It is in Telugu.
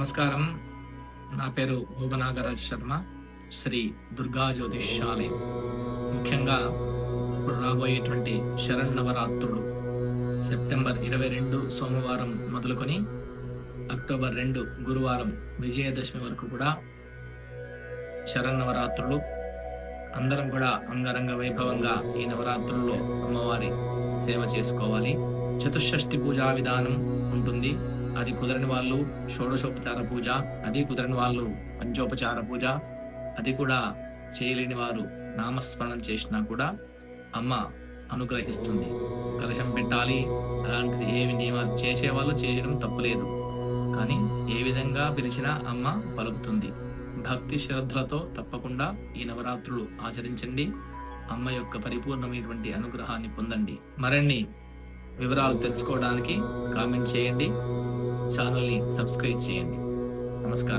నమస్కారం. నా పేరు భూవనాగరాజ్ శర్మ. శ్రీ దుర్గా జ్యోతిష్యాలయం. ముఖ్యంగా ఇప్పుడు రాబోయేటువంటి శరన్నవరాత్రులు సెప్టెంబర్ 22 సోమవారం మొదలుకొని అక్టోబర్ 2 గురువారం విజయదశమి వరకు కూడా శరన్నవరాత్రులు. అందరం కూడా అంగరంగ వైభవంగా ఈ నవరాత్రుల్లో అమ్మవారి సేవ చేసుకోవాలి. చతుషష్ఠి పూజా విధానం ఉంటుంది. అది కుదరని వాళ్ళు షోడశోపచార పూజ, అది కుదరని వాళ్ళు పంచోపచార పూజ, అది కూడా చేయలేని వారు నామస్మరణం చేసినా కూడా అమ్మ అనుగ్రహిస్తుంది. కలశం పెట్టాలి, అలాంటిది ఏమి నియమాలు చేసేవాళ్ళు చేయడం తప్పులేదు, కానీ ఏ విధంగా పిలిచినా అమ్మ పలుకుతుంది. భక్తి శ్రద్ధలతో తప్పకుండా ఈ నవరాత్రులు ఆచరించండి. అమ్మ యొక్క పరిపూర్ణమైనటువంటి అనుగ్రహాన్ని పొందండి. మరిన్ని వివరాలు తెలుసుకోవడానికి కామెంట్ చేయండి, ఛానల్ని సబ్స్క్రైబ్ చేయండి. నమస్కారం.